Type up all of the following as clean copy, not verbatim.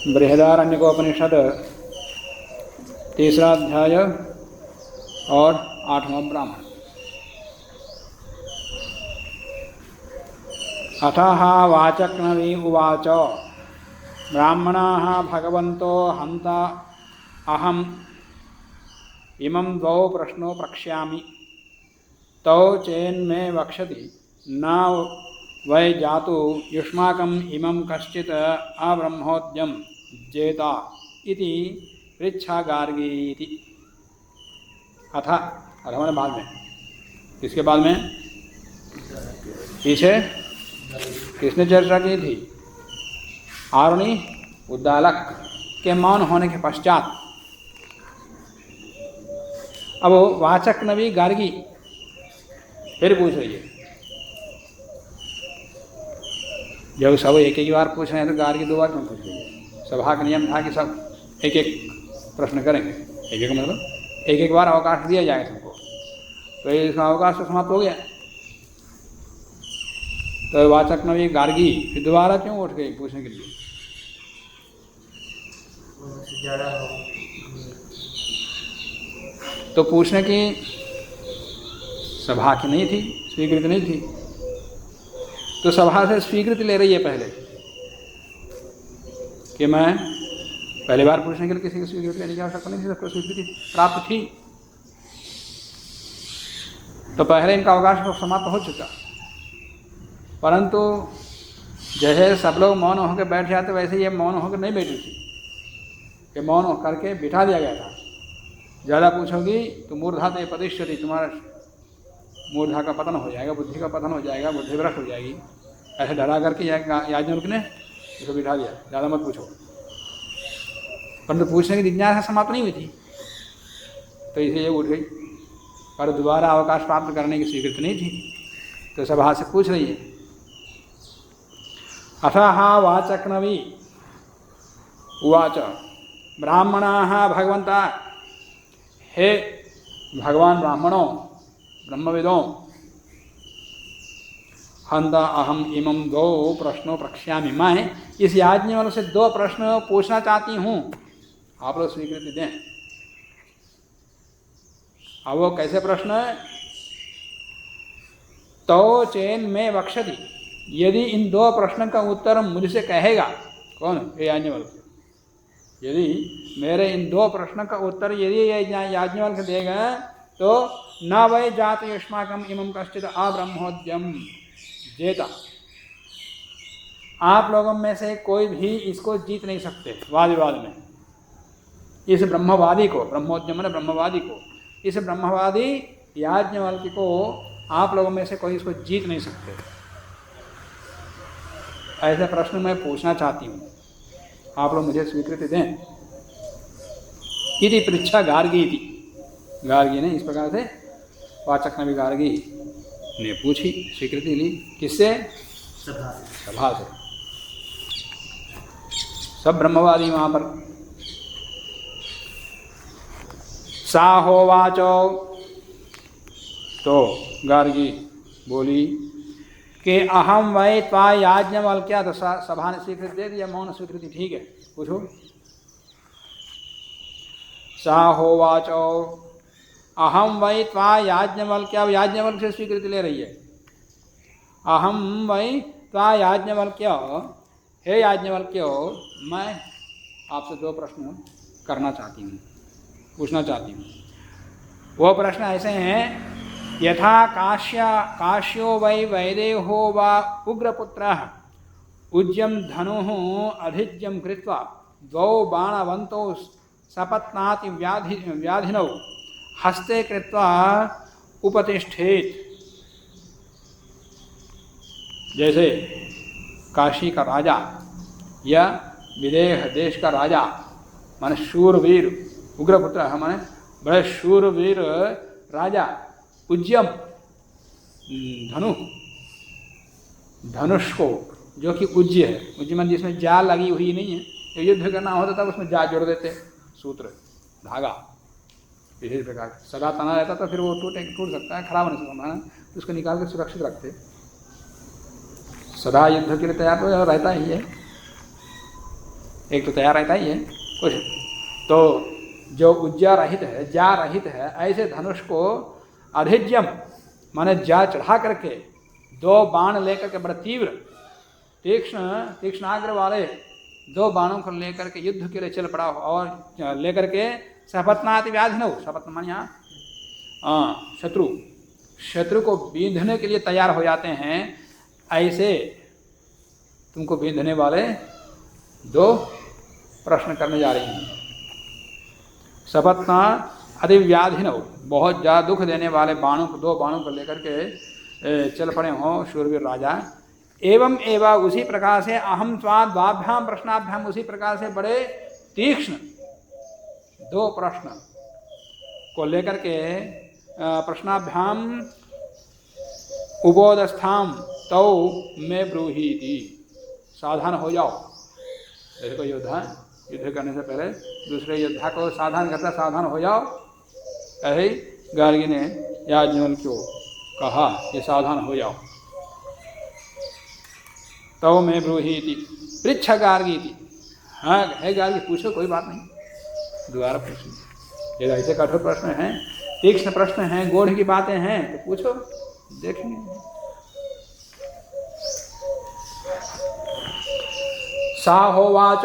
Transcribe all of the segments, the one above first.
बृहदारण्यकोपनिषद 3रा अध्याय और 8वां ब्राह्मण। अथः वाचक्नवी उवाच ब्राह्मणाः भगवन्तो हन्ता अहम् इमं द्वौ प्रश्नौ प्रक्ष्यामि तौ चेन्मे वक्षति न वै जातु युष्माकम् इमं कश्चित् अब्रह्मोद्यं जेता इति पृच्छा गार्गीति। अथ मैंने बाद में, इसके बाद में पीछे किसने चर्चा की थी? आरुणि उद्दालक के मौन होने के पश्चात अब वाचक नवी गार्गी फिर पूछ रही है। जब सब एक एक बार पूछ रहे हैं तो गार्गी 2 बार क्यों पूछ रही है? सभा का नियम था कि सब एक एक प्रश्न करेंगे, एक एक मतलब एक एक बार अवकाश दिया जाएगा सबको, तो इसका अवकाश तो समाप्त हो गया। तो वाचक नवी गार्गी फिर दोबारा क्यों उठ गई पूछने के लिए? तो पूछने की सभा की नहीं थी, स्वीकृति नहीं थी, तो सभा से स्वीकृति ले रही है पहले कि मैं पहली बार पूछने के लिए किसी की स्वीकृति लेने की आवश्यकता नहीं थी, सबको स्वीकृति प्राप्त थी। तो पहले इनका अवकाश समाप्त हो चुका, परंतु जैसे सब लोग मौन होकर बैठ जाते वैसे ये मौन होकर नहीं बैठी थी, कि मौन करके बिठा दिया गया था। ज़्यादा पूछोगी तो मूर्धा ते पतिष्यति, तुम्हारा मूर्धा का पतन हो जाएगा, बुद्धि का पतन हो जाएगा, बुद्धि भ्रष्ट हो जाएगी, ऐसे डरा करके याज्ञवल्क्य ने इसको बिठा दिया, ज़्यादा मत पूछो। परंतु पूछने की जिज्ञासा समाप्त नहीं हुई थी, तो इसे ये उठ गई, पर दोबारा अवकाश प्राप्त करने की स्वीकृति नहीं थी, तो सभा से पूछ रही है। अथः वाचक्नवी उवाच ब्राह्मणाः भगवन्ता, हे भगवान ब्राह्मणों ब्रह्मविदों, हन्ता अहम इमं 2 प्रश्नों प्रक्ष्यामि, मैं इस याज्ञवल्क्य से 2 प्रश्न पूछना चाहती हूँ, आप लोग स्वीकृति दें। अब वो कैसे प्रश्न है? तो चेन में वक्षति, यदि इन 2 प्रश्न का उत्तर मुझसे कहेगा, कौन? ये याज्ञवल्क्य, यदि मेरे इन 2 प्रश्न का उत्तर यदि ये याज्ञवल्क्य देगा तो न वै जात युष्माकम इमं कश्चित् अब्रह्मोद्यम जेता, आप लोगों में से कोई भी इसको जीत नहीं सकते वाद विवाद में। इस ब्रह्मवादी को, ब्रह्मोद्यम ने ब्रह्मवादी को, इस ब्रह्मवादी याज्ञवल्क्य को आप लोगों में से कोई इसको जीत नहीं सकते। ऐसे प्रश्न मैं पूछना चाहती हूँ, आप लोग मुझे स्वीकृति दें। इति पृच्छा गार्गी थी, गार्गी ने इस प्रकार से वाचक नवी गार्गी ने पूछी, स्वीकृति ली। किससे? सभा से। सब ब्रह्मवादी वहां पर। सा होवाचो, तो गार्गी बोली कि अहम वै त्वा याज्ञवल्क्य, तो सभा ने स्वीकृति दे दिया, मौन स्वीकृति, ठीक है, पूछो। सा होवाचो अहम वै त्वा याज्ञवल्क्य, अब याज्ञवल्क्य से स्वीकृति ले रही है। अहम वै त्वा याज्ञवल्क्य, हे याज्ञवल्क्य, मैं आपसे 2 प्रश्न करना चाहती हूँ, पूछना चाहती हूँ। वो प्रश्न ऐसे हैं, यथा काश्यो वै वैदेहो वा उग्रपुत्रः उज्यं धनुः अधिज्यं कृत्वा 2 बाणवन्तौ सपत्नाति व्याधिनौ हस्ते कृत्वा उपतिष्ठेत। जैसे काशी का राजा या विदेह देश का राजा, माने शूरवीर, उग्रपुत्र है माने बड़े शूरवीर राजा, उज्यम धनुष को, जो कि उज्य है, उज्य मन जिसमें जाल लगी हुई नहीं है, तो युद्ध करना होता तब उसमें जाल जोड़ देते, सूत्र धागा, इसी प्रकार सदा तना रहता तो फिर वो टूट सकता है, खराब नहीं सकता है, तो उसको निकाल कर सुरक्षित रखते। सदा युद्ध के लिए तैयार तो रहता ही है, एक तो तैयार रहता ही है कुछ। तो जो ऊर्जा रहित है, जा रहित है, ऐसे धनुष को अधिज्यम माने जा चढ़ा करके 2 बाण लेकर के बड़ा तीव्र तीक्ष्णाग्र वाले 2 बाणों को लेकर के युद्ध के लिए चल पड़ा और लेकर के सपत्नाति व्याधिनौ, सपत्न मान यहाँ शत्रु को बींधने के लिए तैयार हो जाते हैं। ऐसे तुमको बींधने वाले 2 प्रश्न करने जा रही हैं। सपत्ना अतिव्याधिनौ, बहुत ज़्यादा दुख देने वाले बाणों को 2 बाणों को लेकर के चल पड़े हों शूरवीर राजा। एवं उसी प्रकार से अहम स्वाद द्वाभ्याम प्रश्नाभ्याम, उसी प्रकार से बड़े तीक्ष्ण 2 प्रश्न को लेकर के प्रश्नाभ्याम उपोदस्थाम तौ में ब्रूहीति, सावधान हो जाओ। जैसे कोई योद्धा युद्ध करने से पहले दूसरे योद्धा को सावधान करता, सावधान हो जाओ। ऐसे गार्गी ने याज्ञवल्क्य को कहा कि सावधान हो जाओ। तौ में ब्रूहीति पृच्छ गार्गी थी, हाँ है गार्गी पूछो, कोई बात नहीं, दोबारा पूछो। ये ऐसे कठोर प्रश्न हैं, तीक्ष्ण प्रश्न हैं, गूढ़ की बातें हैं, तो पूछो, देखेंगे। सा होवाच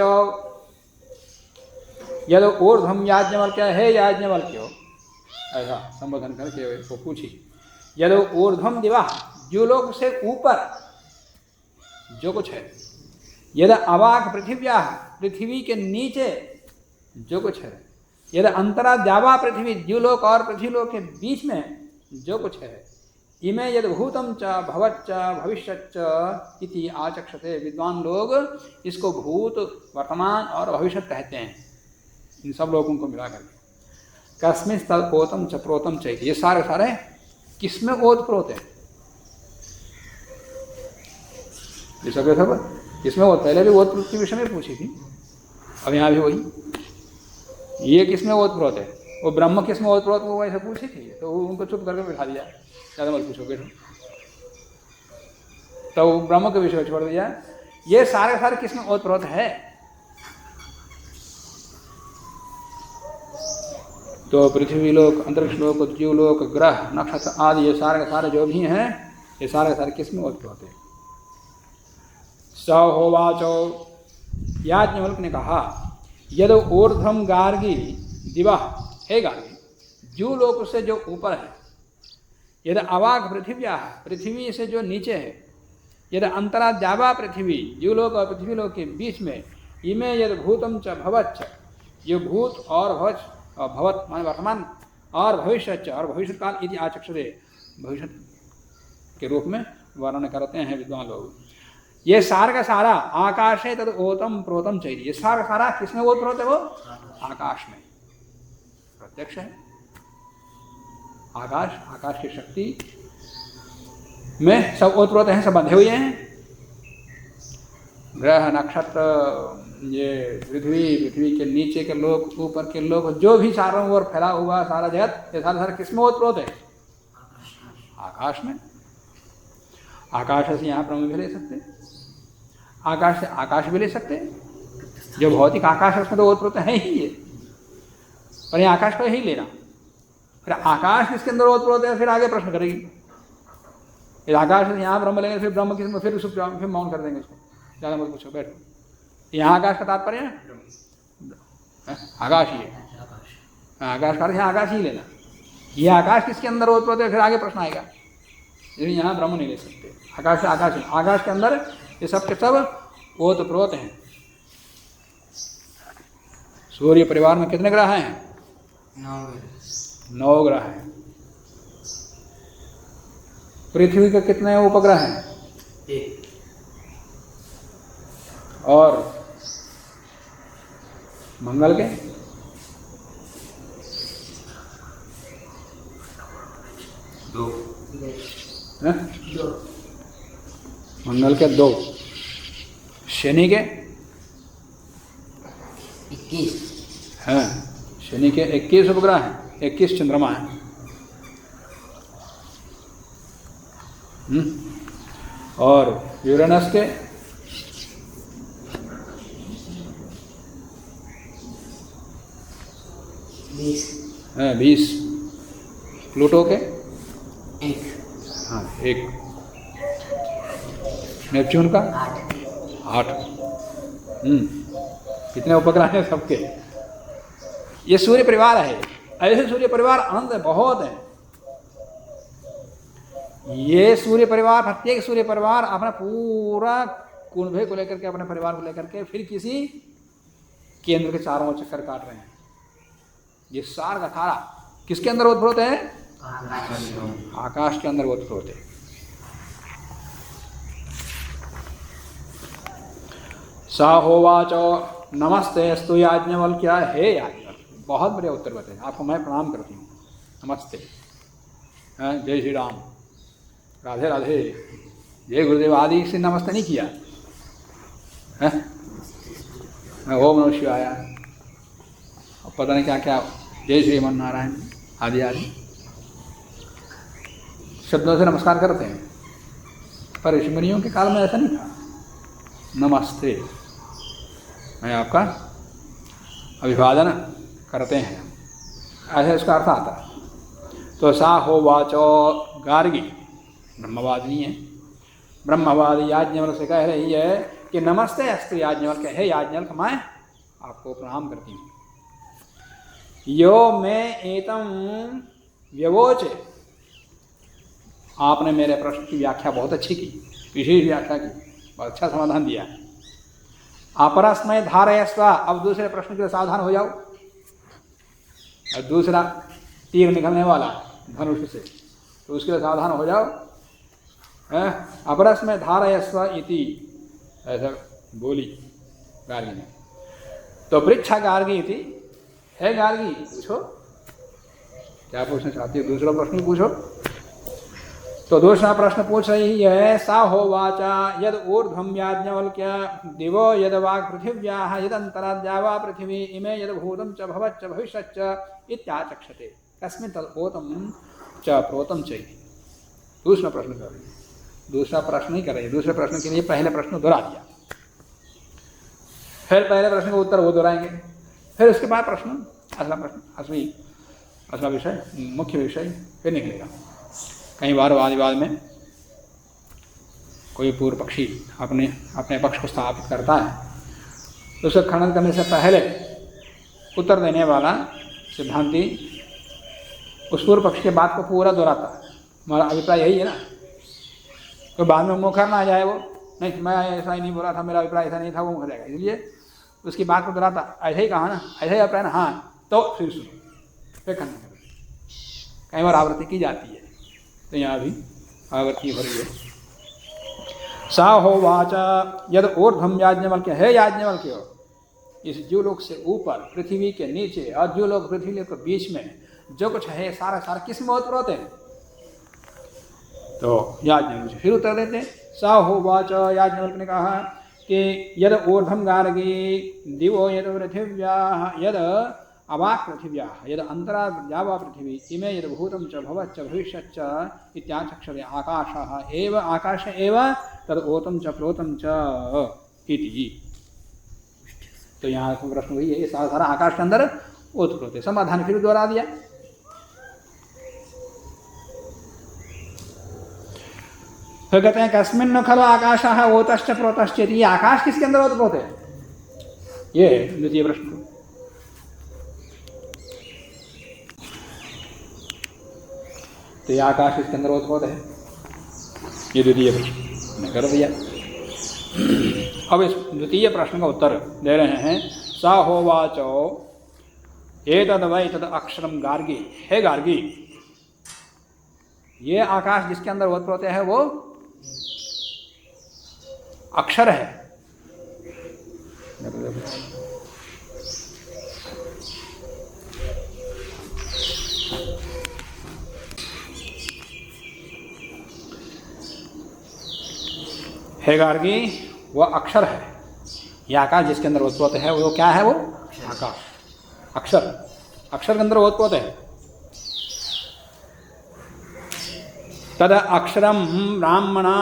यद ऊर्ध्वम याज्ञवल्क्य, है याज्ञवल्क्य, ऐसा संबोधन करके वो पूछी। यद ऊर्ध्वम दिवा, जो लोग से ऊपर जो कुछ है, यद अवाक पृथिव्या, पृथ्वी के नीचे जो कुछ है, यद अंतरा द्यावा पृथ्वी, द्युलोक और पृथ्वीलोक के बीच में जो कुछ है, इमे यद भूतम च भवच्च भविष्यच्च इति आचक्षते, विद्वान लोग इसको भूत, वर्तमान और भविष्य कहते हैं, इन सब लोगों को मिला करके। कस्मिन् तत् ओतम च प्रोतम च, ये सारे किसमें ओत प्रोत है, ये सब किसमें ओत, पहले भी ओत प्रोत के विषय में पूछी थी, अब यहाँ भी वही, ये किसमें ओत प्रोत है, वो ब्रह्म किसमें ओत प्रोत, वो ऐसे पूछी थी, तो उनको चुप करके बिठा दिया, ज़्यादा मत पूछो बैठो, तो ब्रह्म के विषय छोड़ दिया। ये सारे किसमें ओत प्रोत है, तो पृथ्वी लोक, अंतरिक्ष लोक, द्युलोक, ग्रह, नक्षत्र आदि ये सारे जो भी हैं, ये सारे किसमें ओत प्रोत है। स होवाचो, याज्ञवल्क्य ने कहा, यद ऊर्ध्वम गार्गी दिवा, हे गार्गी, द्युलोक से जो ऊपर है, यद अवाक पृथिव्या, पृथ्वी से जो नीचे है, यद अंतरा द्यावा पृथ्वी, द्युलोक और पृथ्वीलोक के बीच में, इमे यद भूतम च भवच्च, ये भूत और भवत मान वर्तमान और भविष्य और भविष्य काल इति आचक्षते, भविष्य के रूप में वर्णन करते हैं विद्वान लोग। ये सार का सारा आकाशे तद ओतम प्रोतम चाहिए, ये सारा किसमें ओत प्रोत है, वो आकाश में प्रत्यक्ष है। आकाश की शक्ति में सब ओत प्रोत हैं, सब बंधे हुए हैं। ग्रह, नक्षत्र, ये पृथ्वी के नीचे के लोग, ऊपर के लोग, जो भी चारों ओर फैला हुआ सारा जगत, ये सारा किसमें ओत प्रोत है, आकाश में। आकाश से यहाँ ब्रह्म भी ले सकते, आकाश से आकाश भी ले सकते, जो भौतिक आकाश है उसमें तो ओत प्रोत है ही ये, पर ये आकाश को ही लेना। फिर आकाश किसके अंदर ओत प्रोत है, फिर आगे प्रश्न करेगी। फिर आकाश से यहाँ ब्रह्म लेंगे, फिर ब्रह्म किसमें, फिर मौन कर देंगे उसको, ज़्यादा मत पूछो, बैठो। यहाँ आकाश का तात्पर्य है आकाश ही है, आकाश का यहाँ आकाश ही लेना। ये आकाश किसके अंदर ओत प्रोत है, फिर आगे प्रश्न आएगा। लेकिन यहाँ ब्रह्म नहीं ले सकते, आकाश से आकाश के अंदर ये सब के सब ओत प्रोत हैं। सूर्य परिवार में कितने ग्रह हैं, 9 ग्रह हैं। पृथ्वी के कितने उपग्रह हैं, 1। और मंगल के 2, मंगल के 2, शनि के 21 हैं, शनि के 21 उपग्रह हैं, 21 चंद्रमा हैं। और यूरेनस के 20, प्लूटो के 1, हाँ 1, नेपच्यून का 8। कितने उपग्रह हैं सबके? ये सूर्य परिवार है। ऐसे सूर्य परिवार अनंत है, बहुत है। ये सूर्य परिवार, प्रत्येक सूर्य परिवार अपना पूरा कुंभे को लेकर के, अपने परिवार को लेकर के फिर किसी केंद्र के चारों ओर चक्कर काट रहे हैं। ये सारा का सारा किसके अंदर ओतप्रोत है? आकाश के अंदर ओतप्रोत है। सा होवाच नमस्ते अस्तु याज्ञवल्क्य। हे याज्ञवल्क्य, बहुत बढ़िया उत्तर बताए, आपको मैं प्रणाम करती हूँ। नमस्ते, जय श्री राम, राधे राधे, जय गुरुदेव आदि से नमस्ते नहीं किया है? ओम नमः शिवाय, अब पता नहीं क्या क्या, जय श्रीमन नारायण आदि आदि शब्दों से नमस्कार करते हैं। पर ऋषि मुनियों के काल में ऐसा नहीं था। नमस्ते, मैं आपका अभिवादन करते हैं, ऐसा इसका अर्थ आता है। तो सा होवाचो, गार्गी ब्रह्मवादिनी है, ब्रह्मवादी याज्ञवल्क्य से कह रही है कि नमस्ते अस्तु याज्ञवल्क्य। हे याज्ञवल्क्य, मैं आपको प्रणाम करती हूँ। यो मैं एतम व्यवोचे, आपने मेरे प्रश्न की व्याख्या बहुत अच्छी की, विशेष व्याख्या की, बहुत अच्छा समाधान दिया। अपरस्मै धारयस्व, अब दूसरे प्रश्न के लिए सावधान हो जाओ। और दूसरा तीर निकलने वाला धनुष से, तो उसके लिए सावधान हो जाओ। अपरस्मै धारयस्व इति, ऐसा बोली गार्गी ने। तो पृच्छा गार्गी इति, है गार्गी, पूछो क्या पूछना चाहती हो, दूसरा प्रश्न पूछो। तो दूसरा प्रश्न पूछ रही है, सा होवाचा यद ऊर्ध्वं याज्ञवल्क्य दिवो यद वाक् पृथिव्याः यदन्तराद्यावा पृथिवी इमे यद भूतं च भवच्च भविष्यच्च इत्याचक्षते कस्मिन् तद् ओतं च प्रोतं च। दूसरा प्रश्न कर रही है, दूसरा प्रश्न नहीं कर रही है, दूसरे प्रश्न के लिए पहले प्रश्न दोहरा दिया, फिर पहले प्रश्न का उत्तर वो दोहराएंगे, फिर उसके बाद प्रश्न असला प्रश्न असला विषय, मुख्य विषय फिर निकलेगा। कई बार वाद विवाद में कोई पूर्व पक्षी अपने पक्ष को स्थापित करता है, तो उसे खंडन करने से पहले उत्तर देने वाला सिद्धांती उस पूर्व पक्ष के बात को पूरा दोहराता है। हमारा अभिप्राय यही है ना, तो बाद में मुखर ना आ जाए वो, नहीं मैं ऐसा ही नहीं बोला था, मेरा अभिप्राय ऐसा नहीं था, वो मुखर जाएगा। इसलिए उसकी बात को दोहराता, ऐसा ही कहा ना, ऐसा ही अभिप्राय ना, हाँ तो फिर सुनो, फिर खंडन करो। कई बार आवृत्ति की जाती है, तो यहाँ भी आवृत्ति हो रही है। सा होवाच यद ऊर्ध्वं याज्ञवल्क्य, है याज्ञवल्क्य, इस ज्यूलोक से ऊपर, पृथ्वी के नीचे और ज्यूलोक पृथ्वी के बीच में जो कुछ है सारा सारा किस में ओतप्रोत है? तो याज्ञवल्क्य फिर उत्तर देते, सा होवाच, याज्ञवल्क्य ने कहा कि यद ऊर्ध्वं गार्गी दिवो यद पृथिव्याः यद अवाक् पृथिव्याः यद अन्तराद्यावा पृथिवी इमे यद भूतं च भवच्च भविष्यच्च इत्याचक्षते आकाशः एव, आकाश एव तद् ओतं च प्रोतं च इति। तो यहाँ प्रश्न वही है, सारा आकाश के अंदर ओतप्रोत है। समाधान फिर दोहरा दिया। फिर कहते हैं कस्मिन् नु खलु आकाशः ओतश्च प्रोतश्च इति, ये आकाश किसके अंदर ओतप्रोत है? ये द्वितीय प्रश्न। तो ये आकाश इसके अंदर ओतप्रोत है, ये द्वितीय प्रश्न कर दिया। अब इस द्वितीय प्रश्न का उत्तर दे रहे हैं, सा होवाचो एतद् वै तद् अक्षरं गार्गी, हे गार्गी, ये आकाश जिसके अंदर ओतप्रोत है वो अक्षर है। हे गार्गी, वह अक्षर है। यह आकाश जिसके अंदर ओतप्रोत है वो क्या है? वो आकाश, अक्षर, अक्षर के अंदर ओतप्रोत है। तद अक्षरम ब्राह्मणा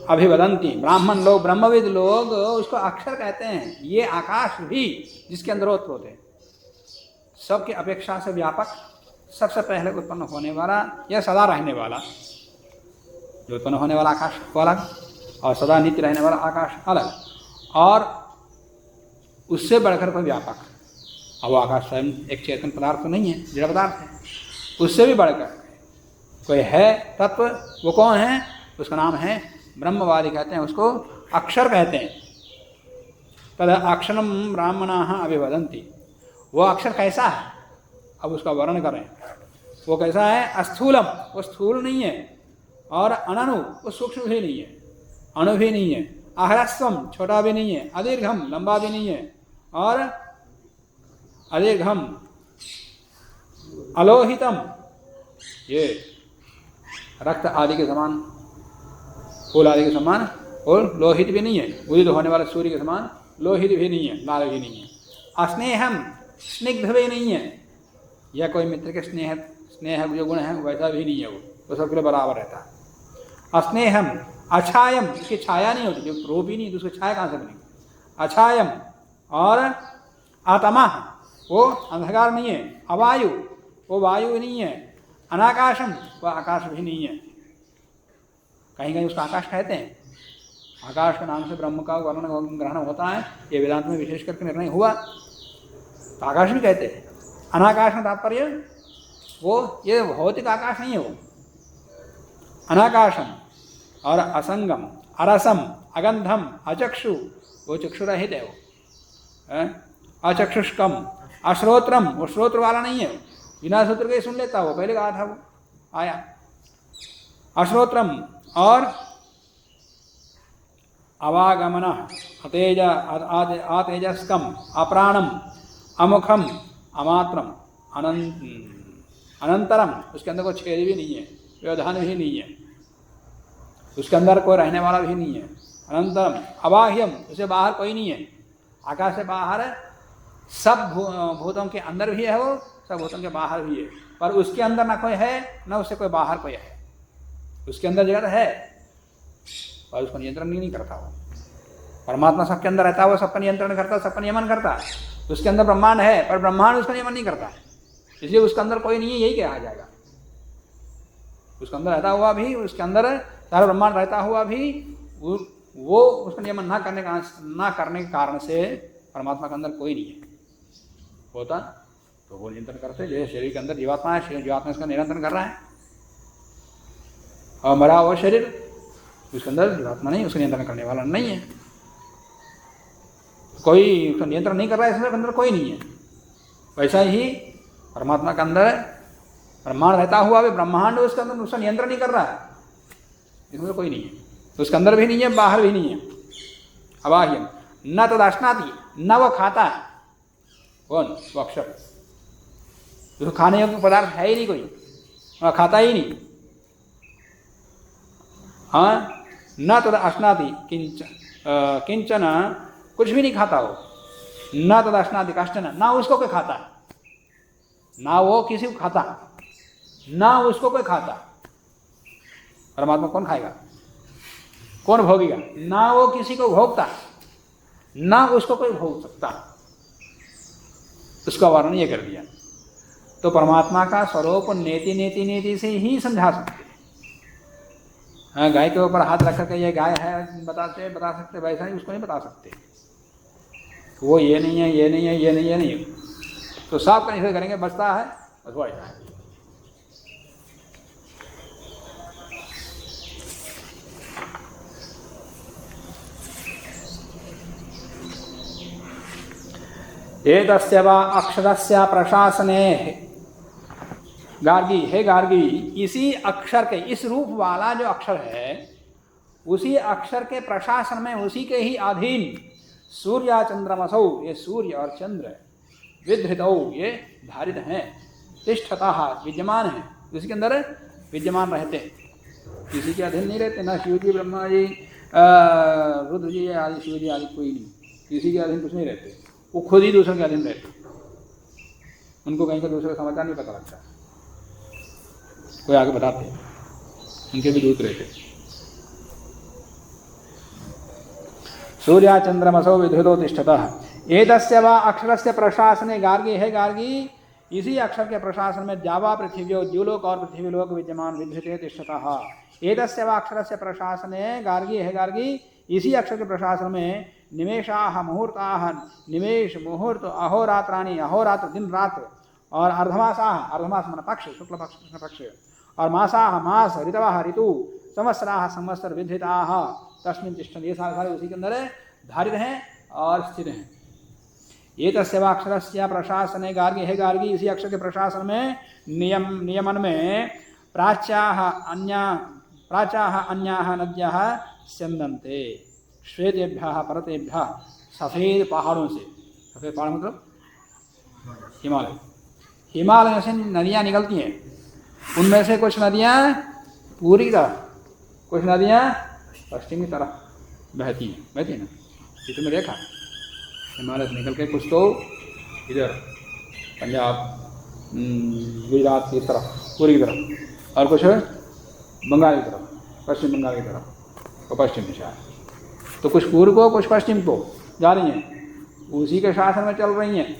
अभिवदंती, ब्राह्मण लोग, ब्रह्मविद लोग उसको अक्षर कहते हैं। ये आकाश भी जिसके अंदर ओतप्रोत है, सबकी अपेक्षा से व्यापक, सबसे पहले उत्पन्न होने वाला या सदा रहने वाला, जो उत्पन्न होने वाला आकाश को अलग और सदा नित्य रहने वाला आकाश अलग, और उससे बढ़कर कोई व्यापक। अब वो आकाश स्वयं एक चेतन पदार्थ तो नहीं है, जड़ पदार्थ है, उससे भी बढ़कर कोई है तत्व। वो कौन है? उसका नाम है ब्रह्मवादी कहते हैं, उसको अक्षर कहते हैं। तद अक्षरम ब्राह्मणा अभिवदंती। वो अक्षर कैसा है? अब उसका वर्णन करें। वो कैसा है? अस्थूलम, वो स्थूल नहीं है, और अननु, वो सूक्ष्म भी नहीं है, अणु भी नहीं है, अह्रस्वम, छोटा भी नहीं है, अदीर्घम, लंबा भी नहीं है, और अदीर्घम, अलोहितम, ये रक्त आदि के समान, फूल आदि के समान, और लोहित भी नहीं है, उदित होने वाले सूर्य के समान लोहित भी नहीं है, लाल भी नहीं है। अस्नेहम, स्निग्ध भी नहीं है, या कोई मित्र के स्नेह जो गुण है वैसा भी नहीं है, वो सबके लिए बराबर रहता है। अस्नेहम, अछायम, इसकी छाया नहीं होती, जो रूप ही नहीं तो उसकी छाया कहाँ से बनेगी? अछायम, और आत्मा, वो अंधकार नहीं है, अवायु, वो वायु नहीं है, अनाकाशम, वह आकाश भी नहीं है। कहीं कहीं उसका आकाश कहते हैं। आकाश के नाम से ब्रह्म का वर्णन ग्रहण होता है, ये वेदांत में विशेष करके निर्णय हुआ, तो आकाश भी कहते हैं। अनाकाश में तात्पर्य वो ये भौतिक आकाश नहीं है, वो अनाकाशम, और असंगम, अरसम, अगंधम, अचक्षु, वो चक्षु रहित है, वो अचक्षुष्कम, अश्रोत्रम, वो श्रोत्र वाला नहीं है, बिना सूत्र के सुन लेता, वो पहले कहा था, वो आया। अश्रोत्रम, और अवागमन, अतेज, अतेजस्कम, अप्राणम, अमुखम, अमात्रम, अनंतरम, उसके अंदर कोई छेद भी नहीं है, व्यवधान भी नहीं है, उसके अंदर कोई रहने वाला भी नहीं है। अनंतरम, अबाह्यम, उससे बाहर कोई नहीं है। आकाश से बाहर सब भूतों के अंदर भी है, वो सब भूतों के बाहर भी है, पर उसके अंदर ना कोई है, ना उससे कोई बाहर कोई है। उसके अंदर जगत है और उसको नियंत्रण नहीं करता। वो परमात्मा सबके अंदर रहता है, वो सबका नियंत्रण करता है, सबका नियमन करता है। उसके अंदर ब्रह्मांड है, पर ब्रह्मांड उसका नियमन नहीं करता है, इसलिए उसके अंदर कोई नहीं है, यही कहा जाएगा। उसके अंदर रहता हुआ भी, उसके अंदर सारा ब्रह्मांड रहता हुआ भी वो उसका नियमन ना करने के कारण से परमात्मा के अंदर कोई नहीं है। होता तो वो नियंत्रण करते, जैसे शरीर के अंदर जीवात्मा है, जीवात्मा इसका नियंत्रण कर रहा है, और मरा हुआ शरीर, उसके अंदर जीवात्मा नहीं, उसका नियंत्रण करने वाला नहीं है, कोई उसका नियंत्रण नहीं कर रहा है, इसके अंदर कोई नहीं है। वैसा ही परमात्मा के अंदर ब्रह्मांड रहता हुआ भी ब्रह्मांड उसके अंदर उसका नियंत्रण नहीं कर रहा है, इसमें कोई नहीं है, तो उसके अंदर भी नहीं है, बाहर भी नहीं है। अबाह्यम, न तदाश्नाति, न वो खाता है, कौन? वो अक्षर, उसको खाने योग्य पदार्थ है ही नहीं कोई, वह खाता ही नहीं। हाँ, न तदाश्नाति किंचन, कुछ भी नहीं खाता वो, न तदाश्नाति कश्चन, ना उसको कोई खाता, ना वो किसी को खाता, ना उसको कोई खाता। परमात्मा कौन खाएगा, कौन भोगेगा? ना वो किसी को भोगता, ना उसको कोई भोग सकता, उसका वर्णन ये कर दिया। तो परमात्मा का स्वरूप नेति नेति नेति से ही समझा सकते हैं। हाँ, गाय के ऊपर हाथ रख करके ये गाय है बता सकते, वैसा ही उसको नहीं बता सकते। वो ये नहीं है, ये नहीं है, ये नहीं है, नहीं है, तो साफ कहीं से करेंगे, बचता है बस वो ऐसा है। एतस्य वा अक्षरस्य प्रशासने, गार्गी, हे गार्गी, इसी अक्षर के, इस रूप वाला जो अक्षर है, उसी अक्षर के प्रशासन में, उसी के ही अधीन सूर्या चंद्रमसौ, ये सूर्य और चंद्र, विधृतौ, ये धारित हैं, तिष्ठतः, विद्यमान है, उसी के अंदर विद्यमान रहते हैं, किसी के अधीन नहीं रहते, ना शिव जी, ब्रह्मा जी, रुद्र जी आदि, शिव जी आदि, कोई नहीं, किसी के अधीन कुछ नहीं रहते, वो खुद ही दूसरों के अधीन रहते, उनको कहीं का दूसरे का समाचार नहीं पता लगता, कोई आगे बताते हैं। उनके भी दूत रहते। सूर्या चंद्रमसो विधुतो तिष्ठतः एतस्य वा अक्षरस्य प्रशासने गार्गी है गार्गी, इसी अक्षर के प्रशासन में जावा पृथ्वी द्युलोक और पृथ्वीलोक विद्यमान विद्युते तिष्ठतः। एतस्य वा अक्षरस्य प्रशासने गार्गी है गार्गी, इसी अक्षर के प्रशासन में निमेषाः मुहूर्ताः, निमेष मुहूर्त, अहोरात्राणि अहोरात्र दिन रात, और अर्धमासाः, अर्धमास माने पक्ष, शुक्ल पक्ष कृष्ण पक्ष, और मासाः मास, ऋतवः ऋतु, संवत्सराः संवत्सर विद्धिताः तस्मिन् तिष्ठन्ति। ये सारे उसी के अंदर धारित हैं और स्थिर हैं। ये तस्याक्षरस्य प्रशासने गार्गी है गार्गी, इसी अक्षर के प्रशासन में नियमन में प्राच्याः अन्याः नद्याः स्यन्दन्ते श्वेतेभ्यः परतेभ्यः, सफ़ेद पहाड़ों से, सफ़ेद पहाड़ मतलब हिमालय, हिमालय से नदियाँ निकलती हैं। उनमें से कुछ नदियाँ पूरी तरह, कुछ नदियाँ पश्चिमी तरफ बहती हैं ना, ये तुमने देखा। हिमालय से निकल के कुछ तो इधर पंजाब गुजरात की तरफ, पूरी की तरफ, और कुछ बंगाल की तरफ, पश्चिम बंगाल की तरफ और पश्चिम दिशा। तो कुछ पूर्व को कुछ पश्चिम को जा रही हैं, उसी के शासन में चल रही हैं,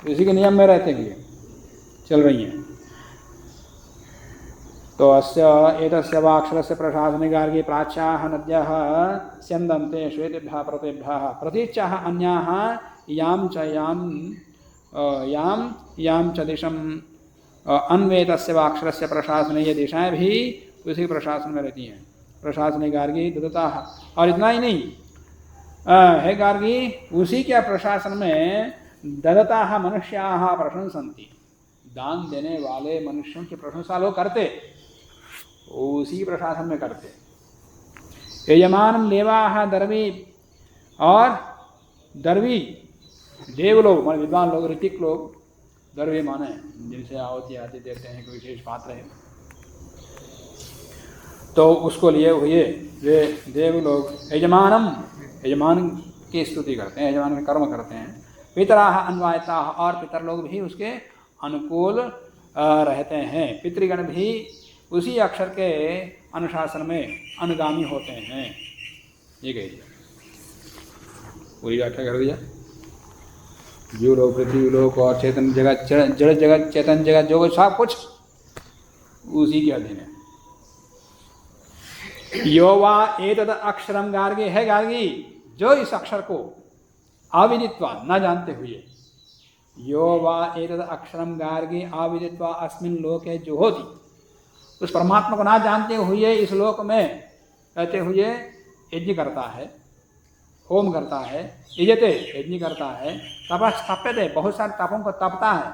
उसी के नियम में रहते हुए चल रही हैं। तो अस्य एतस्य वा अक्षरस्य प्रशासने गार्गी प्राच्याः नद्याः स्यन्दन्ते श्वेतेभ्यः परतेभ्यः, प्रतीच्याः अन्याः यां च दिशम् अन्वेतस्य वा अक्षरस्य प्रशासने, ये दिशाएं भी उसी प्रशासन में रहती हैं। प्रशासने गार्गी ददताः, और इतना ही नहीं है गार्गी, उसी के प्रशासन में ददताः मनुष्याः प्रशंसन्ति, दान देने वाले मनुष्यों की प्रशंसा लोग करते, उसी प्रशासन में करते। यजमान देवाः दर्वी, और दर्वी देव लोग माने विद्वान लोग, ऋतिक लोग, दर्वी माने जिनसे आहुति आदि देते हैं, कोई विशेष पात्र है, तो उसको लिए हुए वे देव लोग यजमानम, यजमान की स्तुति करते हैं, यजमान के कर्म करते हैं। पितराः अन्वायताः, और पितर लोग भी उसके अनुकूल रहते हैं। पितृगण भी उसी अक्षर के अनुशासन में अनुगामी होते हैं। ये कह दिया, पूरी व्याख्या कर दिया। जीव लोग, पृथ्वी लोग और चेतन जगत, जड़ जगत, चेतन जगत, जो सब कुछ उसी के अधीन है। यो वा एतद अक्षरम गार्गी है गार्गी, जो इस अक्षर को अविदित्वा न जानते हुए, यो वा एतद अक्षरम गार्गी अविदित्वा अस्मिन् लोके जुहोति, उस परमात्मा को ना जानते हुए इस लोक में रहते हुए यज्ञ करता है, होम करता है, यजते यज्ञ करता है, तपस् तप्यते, बहुत सारे तपों को तपता है,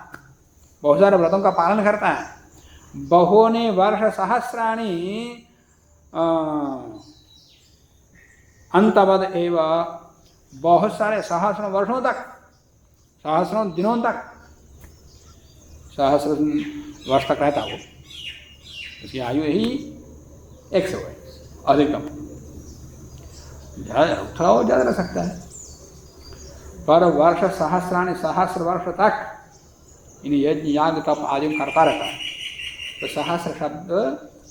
बहुत सारे व्रतों का पालन करता है, बहूनि वर्ष सहस्राणि अंतवद एव, बहुत सारे सहस्रों वर्षों तक, सहस्रों दिनों तक, सहस्र वर्ष तक रहता वो, उसकी आयु यही 100 है अधिकतम, थोड़ा और ज़्यादा रह सकता है, पर वर्ष सहस्राणि, सहस्र वर्ष तक इन यज्ञ याग तप आदि करता रहता है। तो सहस्र शब्द,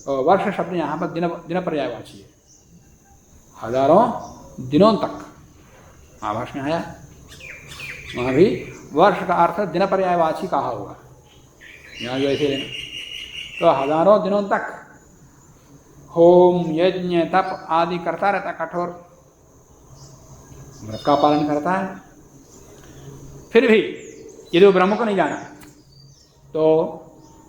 वर्ष शब्द यहाँ पर दिन पर्यायवाची है, हजारों दिनों तक आभाष में आया, वहाँ भी वर्ष का अर्थ दिन पर्यायवाची कहा हुआ, यहाँ जो ऐसे तो हजारों दिनों तक होम यज्ञ तप आदि करता रहता, कठोर व्रत का पालन करता है। फिर भी यदि वो ब्रह्म को नहीं जाना तो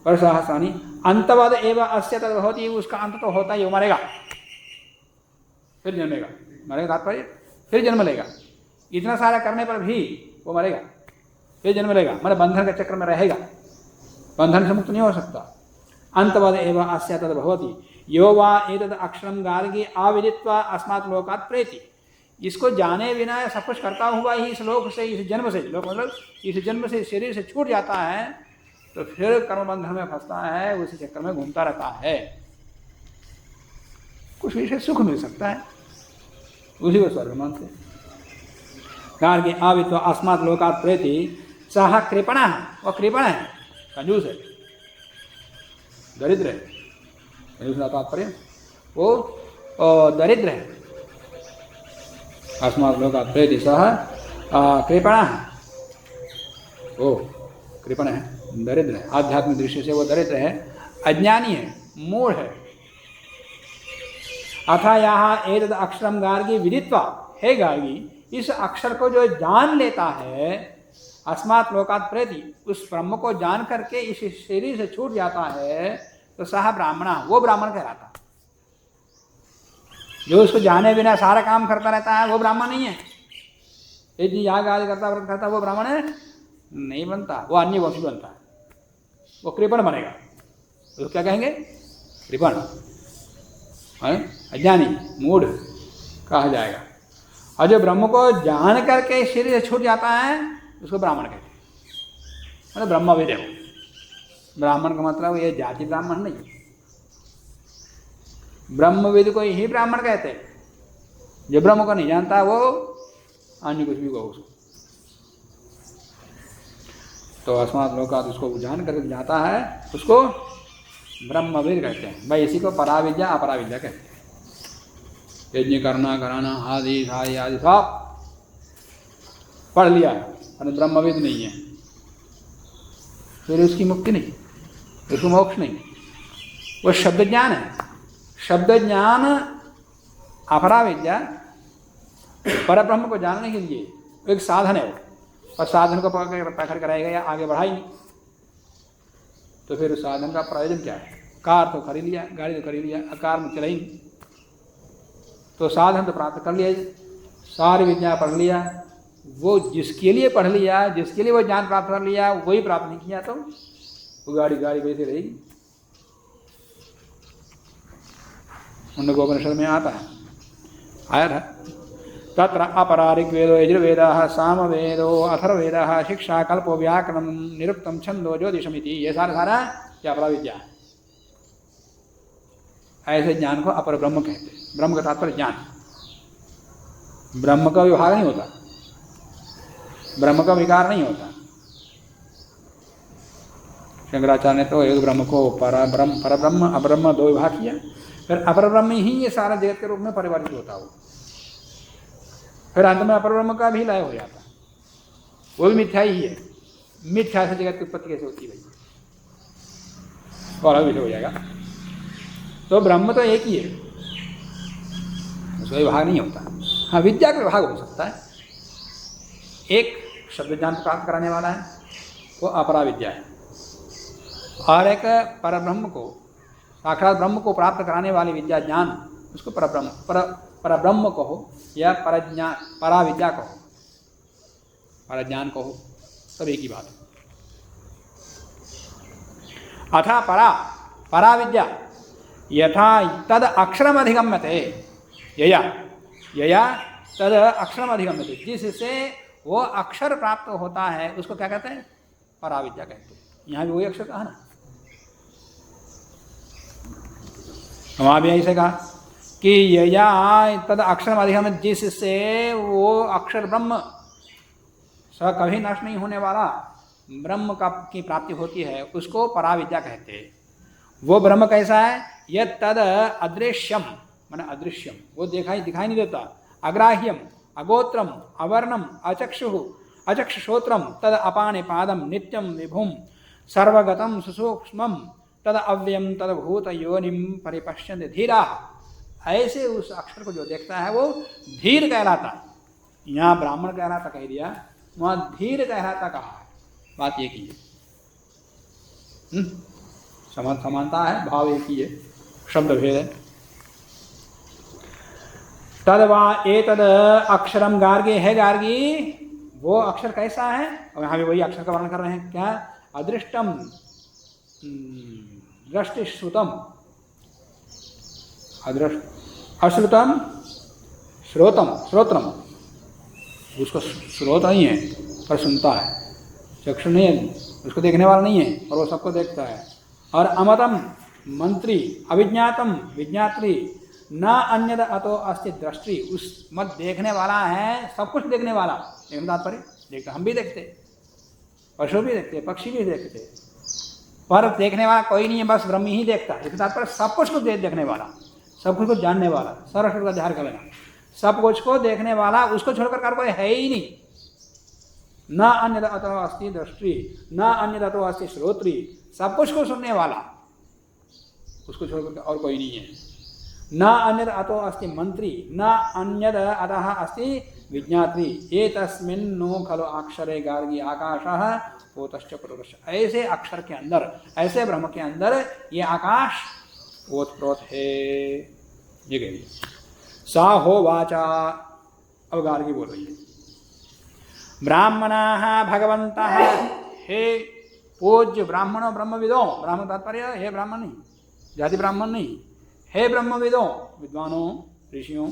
वर्षसहस्राणि अंतवद एवं अस्य तद होती, उसका अंत तो होता ही, वो मरेगा फिर जन्मेगा, मरेगा तात्पर्य फिर जन्म लेगा, इतना सारा करने पर भी वो मरेगा फिर जन्म लेगा, मतलब बंधन के चक्र में रहेगा, बंधन से मुक्त नहीं हो सकता। अंतवद एवं अस्य तद भवति यो वा एतद अक्षरम गार्गी अविदित्वा अस्मात् लोकात् प्रेति, इसको जाने बिना सब कुछ करता हुआ ही इस लोक से, इस जन्म से, लोक मतलब इस जन्म से, शरीर से छूट जाता है, तो फिर कर्म बंधन में फंसता है, उसी चक्कर में घूमता रहता है, कुछ विशेष सुख मिल सकता है, उसी को स्वर्ग मानते। गार्गी अविदित्वा अस्मात् लोकात् प्रेति सह कृपणः, वह कृपण है, कंजूस है, दरिद्र है, तात्पर्य वो दरिद्र है। अस्मात् लोकात् प्रेति सह कृपणः, वो कृपण है, दरिद्र है, आध्यात्मिक दृष्टि से वो दरिद्र है, अज्ञानी है, मूढ़ है। अथा यहाँ एतद् अक्षरम गार्गी विदित्वा, हे गार्गी, इस अक्षर को जो जान लेता है, अस्मात् लोकात् प्रेति, उस ब्रह्म को जान करके इस शरीर से छूट जाता है, तो सह ब्राह्मण, वो ब्राह्मण कहलाता। जो उसको जाने बिना सारा काम करता रहता है वो ब्राह्मण नहीं है। यदि याग आदि करता व्रत करता वो ब्राह्मण है नहीं बनता, वो अन्य वंशी बनता है, वो कृपण बनेगा। तो क्या कहेंगे? कृपण, अज्ञानी, मूढ़ कहा जाएगा। और जो ब्रह्म को जान करके शरीर से छूट जाता है उसको ब्राह्मण कहते हैं, मतलब ब्रह्मविद है वो। ब्राह्मण का मतलब ये जाति ब्राह्मण नहीं, ब्रह्मविद को ही ब्राह्मण कहते हैं। जो ब्रह्म को नहीं जानता वो अन्य कुछ भी कहो उसको। तो अस्मात् लोकात् उसको जान करके जाता है उसको ब्रह्मविद कहते हैं। भाई इसी को पराविद्या अपराविद्या कहते हैं। यज्ञ करना कराना आदि आदि सब पढ़ लिया और ब्रह्मविद नहीं है, फिर उसकी मुक्ति नहीं, उसको मोक्ष नहीं। वो शब्द ज्ञान है। शब्द ज्ञान अपराविद्या पर ब्रह्म को जानने के लिए एक साधन है वो, और साधन को पकड़ कर रहेगा या आगे बढ़ा ही नहीं, तो फिर उस साधन का प्रयोजन क्या है? कार तो खरीद लिया, गाड़ी तो खरीद लिया, कार में चला ही नहीं, तो साधन तो प्राप्त कर लिया, सारी विद्या पढ़ लिया, वो जिसके लिए पढ़ लिया, जिसके लिए वो ज्ञान प्राप्त कर लिया, वही प्राप्त नहीं किया तो वो गाड़ी वैसे रहेगी। उनको उपनिषद में आता है, आया था, तत्र अपरा ऋग्वेदो यजुर्वेदः सामवेदो अथर्ववेदः शिक्षा कल्पो व्याकरणं निरुक्तं छंदो ज्योतिषमिति, ये सारा क्या अपरा विद्या है। ऐसे ज्ञान को अपर ब्रह्म कहते हैं। ब्रह्म का तात्पर्य ज्ञान, ब्रह्म का विभाग नहीं होता, ब्रह्म का विकार नहीं होता। शंकराचार्य ने तो एक ब्रह्म को परब्रह्म अब्रह्म दो विभाग किया, फिर अपर ब्रह्म ही ये सारा जगत के रूप में परिवर्तित होता हो, फिर अंत में अपर ब्रह्म का भी लय हो जाता, वो भी मिथ्या ही है। मिथ्या से जगत की उत्पत्ति कैसे होती है भाई? और अलग हो जाएगा। तो ब्रह्म तो एक ही है, उसका विभाग नहीं होता। हाँ, विद्या का विभाग हो सकता है। एक शब्द ज्ञान प्राप्त कराने वाला है वो अपरा विद्या है, और एक परब्रह्म को, साक्षात ब्रह्म को प्राप्त कराने वाली विद्या ज्ञान, उसको परब्रह्म कहो या परज्ञान, परा विद्या कहो, परज्ञान कहो, सब एक ही बात है। अथा परा विद्या यथा तद अक्षरम अधिगम्यते, यया तद अक्षरम अधिगम्यते, जिससे वो अक्षर प्राप्त होता है उसको क्या कहते हैं? परा विद्या कहते हैं। यहाँ भी वही अक्षर कहा ना, वहाँ भी ऐसे कहा कि यया तद अक्षरम अधिगम्यते, जिससे वो अक्षर ब्रह्म स कभी नष्ट नहीं होने वाला ब्रह्म की प्राप्ति होती है, उसको परा विद्या कहते हैं। वो ब्रह्म कैसा है? यद तद अदृश्यम, माने अदृश्यम, वो दिखाई नहीं देता, अग्राह्यम, अगोत्रम, अवर्णम, अचक्षुश्रोत्रम, तद अपाने पादम, नित्यम विभुम, सर्वगतम सुसूक्ष्मम, तद अव्ययम तद भूत योनिम परिपश्यन्ते धीरा। ऐसे उस अक्षर को जो देखता है वो धीर कहलाता है। यहाँ ब्राह्मण कहलाता कह दिया, वहाँ धीर कहलाता कहा है, बात एक ही है। समानता है, भाव एक ही है, शब्द भेद है। तदवा एतद अक्षरम गार्गी, है गार्गी वो अक्षर कैसा है? और यहाँ भी वही अक्षर का वर्णन कर रहे हैं। क्या? अदृष्टम दृष्टिश्रुतम, अश्रुतम श्रोत्रम, उसको श्रोत नहीं है पर सुनता है, चक्षु नहीं है, उसको देखने वाला नहीं है और वो सबको देखता है। और अमतम मंत्री, अविज्ञातम विज्ञात्री, न अन्यद अतो अस्ति दृष्टि, उस मत देखने वाला है, सब कुछ देखने वाला। लेकिन तात्पर्य देखते, हम भी देखते, पशु भी देखते, पक्षी भी देखते, पर देखने वाला कोई नहीं है, बस ब्रह्म ही देखता है। तात्पर्य सब कुछ को देखने वाला, सब कुछ को जानने वाला, सर्वशक्ति का ध्यान कर लेना, सब कुछ को देखने वाला, उसको छोड़कर कोई है ही नहीं। न अन्य अतो अस्ति दृष्टि, न अन्य अतो अस्ति श्रोत्री, सब कुछ को सुनने वाला, उसको छोड़कर और कोई नहीं है। न अन्य अतो अस्ति मंत्री, न अन्य अतः अस्ति विज्ञात्री, एतस्मिन्नो खलु अक्षरे गार्गी आकाशः ओतश्च पुरुष। ऐसे अक्षर के अंदर, ऐसे ब्रह्म के अंदर ये आकाश ओतप्रोत है। ये कहिए सा हो वाचा। अब गार्गी बोल रही है, ब्राह्मणाः भगवन्तः, हे पूज्य ब्राह्मणों ब्रह्मविदों, ब्राह्मण तात्पर्य हे ब्राह्मण नहीं, जाति ब्राह्मण नहीं, हे ब्रह्मविदों, विद्वानों ऋषियों,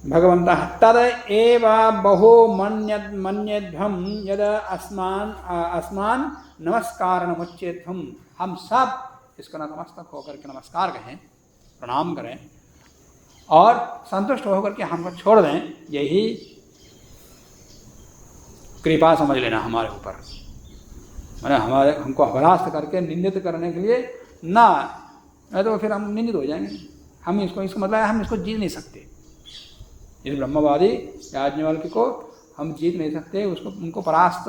भगवन्तः तद एव बहु मन्यध्वं यद अस्मान् नमस्कारमुच्येत्थं, हम सब इसको नतमस्तक होकर के नमस्कार कहें, प्रणाम करें और संतुष्ट होकर के हमको छोड़ दें, यही कृपा समझ लेना हमारे ऊपर। मैंने हमको अपरास्त करके निंदित करने के लिए ना, तो फिर हम निंदित हो जाएंगे। हम इसको मतलब है हम इसको जीत नहीं सकते। इस ब्रह्मवादी याज्ञवल्क्य को हम जीत नहीं सकते, उसको उनको परास्त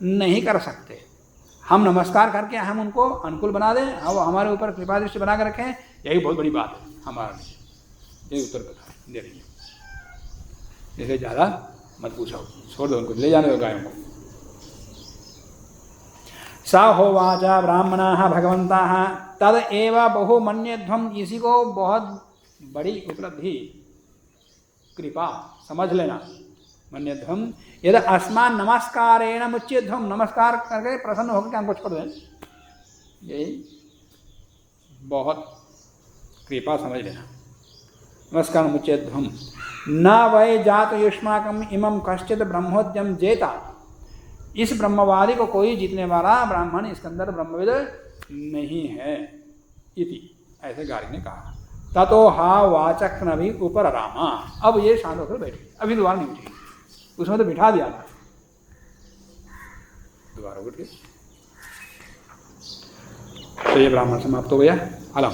नहीं कर सकते। हम नमस्कार करके हम उनको अनुकूल बना दें, हम हमारे ऊपर कृपा दृष्टि बना कर रखें, यही बहुत बड़ी बात है हमारे लिए। ये उत्तर बता दे रही है, इसलिए ज़्यादा मत पूछो, छोड़ दो उनको, ले जाने दो गायों को। स होवाचा ब्राह्मणाः भगवन्ताः तद एव बहु मन्यध्वं, इसी को बहुत बड़ी उपलब्धि कृपा समझ लेना। मन्यध्वं यदि अस्मान् नमस्कारेण मुच्यध्वं, नमस्कार करके प्रसन्न होकर हमको छोड़ दें, यही बहुत कृपा समझ लेना। नमस्कार मुच्यध्वं न वै जात युष्माकम इमं कश्चित ब्रह्मोद्यम जेता, इस ब्रह्मवादी को कोई जीतने वाला ब्राह्मण इसके अंदर ब्रह्मविद नहीं है इति, ऐसे गार्गी ने कहा। ततो हा वाचक नभि ऊपर रामा, अब ये शांत होकर बैठी, अभी दोबारा नहीं उठी, उसमें तो बिठा दिया था, दोबारा उठ गई। तो ये ब्राह्मण समाप्त हो गया। अलम।